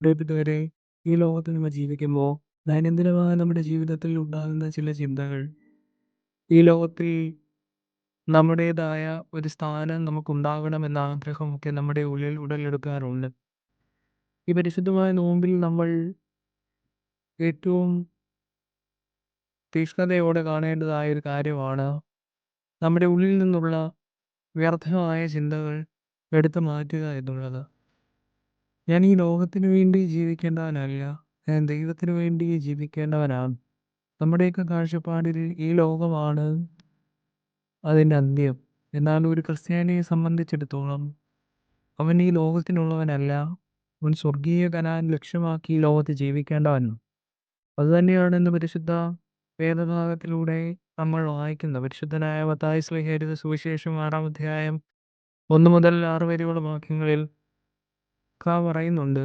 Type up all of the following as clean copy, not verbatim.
ഇതുവരെ ഈ ലോകത്തിൽ നമ്മൾ ജീവിക്കുമ്പോൾ ദൈനംദിനമായ നമ്മുടെ ജീവിതത്തിൽ ഉണ്ടാകുന്ന ചില ചിന്തകൾ ഈ ലോകത്തിൽ നമ്മുടേതായ ഒരു സ്ഥാനം നമുക്കുണ്ടാകണമെന്ന ആഗ്രഹമൊക്കെ നമ്മുടെ ഉള്ളിൽ ഉടലെടുക്കാറുണ്ട്. ഈ പരിശുദ്ധമായ നോമ്പിൽ നമ്മൾ ഏറ്റവും തീക്ഷ്ണതയോടെ കാണേണ്ടതായ ഒരു കാര്യമാണ് നമ്മുടെ ഉള്ളിൽ നിന്നുള്ള വ്യർത്ഥമായ ചിന്തകൾ എടുത്തു മാറ്റുക എന്നുള്ളത്. ഞാൻ ഈ ലോകത്തിന് വേണ്ടി ജീവിക്കേണ്ടവനല്ല, ഞാൻ ദൈവത്തിന് വേണ്ടി ജീവിക്കേണ്ടവനാണ്. നമ്മുടെയൊക്കെ കാഴ്ചപ്പാടിൽ ഈ ലോകമാണ് അതിൻ്റെ അന്ത്യം. എന്നാൽ ഒരു ക്രിസ്ത്യാനിയെ സംബന്ധിച്ചിടത്തോളം അവൻ ഈ ലോകത്തിനുള്ളവനല്ല, അവൻ സ്വർഗീയ കനാൻ ലക്ഷ്യമാക്കി ഈ ലോകത്ത് ജീവിക്കേണ്ടവനാണ്. അതുതന്നെയാണ് ഇന്ന് പരിശുദ്ധ വേദഭാഗത്തിലൂടെ നമ്മൾ വായിക്കുന്നത്. പരിശുദ്ധനായ മത്തായി ശ്ലീഹ എഴുതിയ സുവിശേഷം 6-ാം അധ്യായം 1 മുതൽ 6 വരെയുള്ള വാക്യങ്ങളിൽ പറയുന്നുണ്ട്,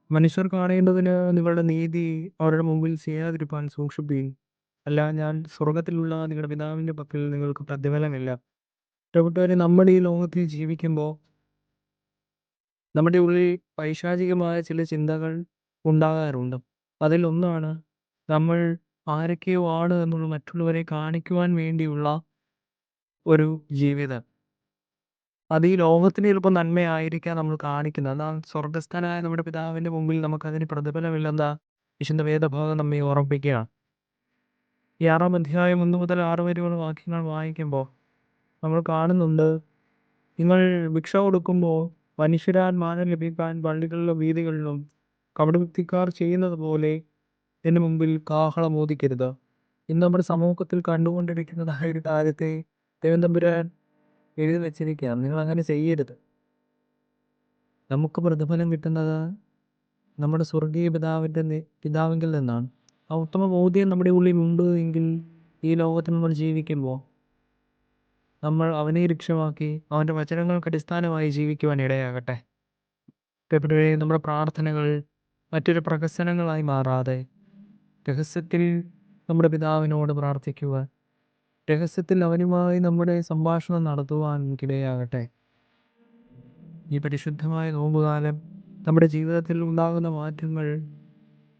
മനുഷ്യർ കാണേണ്ടതിന് നിങ്ങളുടെ നീതി അവരുടെ മുമ്പിൽ ചെയ്യാതിരിപ്പാൻ സൂക്ഷിപ്പീൻ, അല്ല ഞാൻ സ്വർഗത്തിലുള്ള നിങ്ങളുടെ പിതാവിൻ്റെ പക്കൽ നിങ്ങൾക്ക് പ്രതിഫലമില്ല. പ്രിയപ്പെട്ടവരെ, നമ്മൾ ഈ ലോകത്തിൽ ജീവിക്കുമ്പോൾ നമ്മുടെ ഉള്ളിൽ പൈശാചികമായ ചില ചിന്തകൾ ഉണ്ടാകാറുണ്ട്. അതിലൊന്നാണ് നമ്മൾ ആരൊക്കെയോ ആണ് എന്നുള്ള മറ്റുള്ളവരെ കാണിക്കുവാൻ വേണ്ടിയുള്ള ഒരു ജീവിതം. അത് ഈ ലോകത്തിന് ചിലപ്പോൾ നന്മയായിരിക്കാം നമ്മൾ കാണിക്കുന്നത്. എന്നാൽ സ്വർഗസ്ഥനായ നമ്മുടെ പിതാവിൻ്റെ മുമ്പിൽ നമുക്കതിന് പ്രതിഫലമില്ലെന്ന വിശുദ്ധ വേദഭാഗം നമ്മെ ഓർമ്മിപ്പിക്കുകയാണ്. ഈ 6-ാം അധ്യായം 1 മുതൽ 6 വരെയുള്ള വാക്യങ്ങൾ വായിക്കുമ്പോൾ നമ്മൾ കാണുന്നുണ്ട്, നിങ്ങൾ ഭിക്ഷ കൊടുക്കുമ്പോൾ മനുഷ്യരാൽ മാനം ലഭിക്കാൻ പള്ളികളിലും വീഥികളിലും കപടഭക്തിക്കാർ ചെയ്യുന്നത് പോലെ എൻ്റെ മുമ്പിൽ കാഹളം ഊതിക്കരുത്. ഇന്ന് നമ്മുടെ സമൂഹത്തിൽ കണ്ടുകൊണ്ടിരിക്കുന്നതായ ഒരു കാര്യത്തെ ദൈവം തമ്പുരാൻ എഴുതി വെച്ചിരിക്കുകയാണ്. നിങ്ങൾ അങ്ങനെ ചെയ്യരുത്. നമുക്ക് പ്രതിഫലം കിട്ടുന്നത് നമ്മുടെ സ്വർഗീയ പിതാവിങ്കിൽ നിന്നാണ്. ആ ഉത്തമ ബോധ്യം നമ്മുടെ ഉള്ളിൽ ഉണ്ട് എങ്കിൽ ഈ ലോകത്തിൽ നമ്മൾ ജീവിക്കുമ്പോൾ നമ്മൾ അവനെ ലക്ഷ്യമാക്കി അവൻ്റെ വചനങ്ങൾക്ക് അടിസ്ഥാനമായി ജീവിക്കുവാൻ ഇടയാകട്ടെ. പ്രിയപ്പെട്ടവരെ, നമ്മുടെ പ്രാർത്ഥനകൾ മറ്റൊരു പ്രഹസനങ്ങളായി മാറാതെ രഹസ്യത്തിൽ നമ്മുടെ പിതാവിനോട് പ്രാർത്ഥിക്കുക, രഹസ്യത്തിൽ അവനുമായി നമ്മുടെ സംഭാഷണം നടത്തുവാൻ നമുക്കിടയാകട്ടെ. ഈ പരിശുദ്ധമായ നോമ്പുകാലം നമ്മുടെ ജീവിതത്തിൽ ഉണ്ടാകുന്ന മാറ്റങ്ങൾ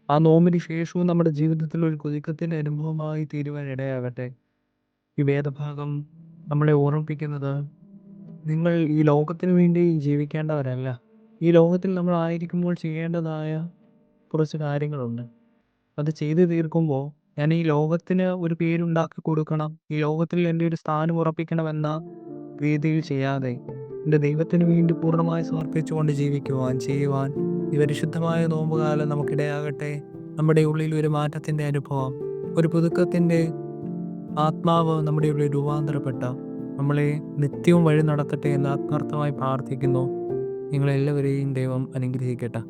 ആ നോമ്പിന് ശേഷവും നമ്മുടെ ജീവിതത്തിൽ ഒരു കുതിക്കത്തിൻ്റെ അനുഭവമായി തീരുവാൻ ഇടയാകട്ടെ. ഈ വേദഭാഗം നമ്മളെ ഓർമ്മിപ്പിക്കുന്നത്, നിങ്ങൾ ഈ ലോകത്തിന് വേണ്ടി ജീവിക്കേണ്ടവരല്ല. ഈ ലോകത്തിൽ നമ്മൾ ആയിരിക്കുമ്പോൾ ചെയ്യേണ്ടതായ കുറച്ച് കാര്യങ്ങളുണ്ട്. അത് ചെയ്തു തീർക്കുമ്പോൾ ഞാൻ ഈ ലോകത്തിന് ഒരു പേരുണ്ടാക്കി കൊടുക്കണം, ഈ ലോകത്തിൽ എൻ്റെ ഒരു സ്ഥാനം ഉറപ്പിക്കണമെന്ന രീതിയിൽ ചെയ്യാതെ എൻ്റെ ദൈവത്തിന് വേണ്ടി പൂർണ്ണമായി സമർപ്പിച്ചുകൊണ്ട് ചെയ്യുവാൻ ഈ പരിശുദ്ധമായ നോമ്പുകാലം നമുക്കിടയാകട്ടെ. നമ്മുടെ ഉള്ളിൽ ഒരു മാറ്റത്തിൻ്റെ അനുഭവം, ഒരു പുതുക്കത്തിൻ്റെ ആത്മാവ് നമ്മുടെ ഉള്ളിൽ രൂപാന്തരപ്പെട്ട നമ്മളെ നിത്യവും വഴി നടത്തട്ടെ എന്ന് ആത്മാർത്ഥമായി പ്രാർത്ഥിക്കുന്നു. നിങ്ങളെല്ലാവരെയും ദൈവം അനുഗ്രഹിക്കട്ടെ.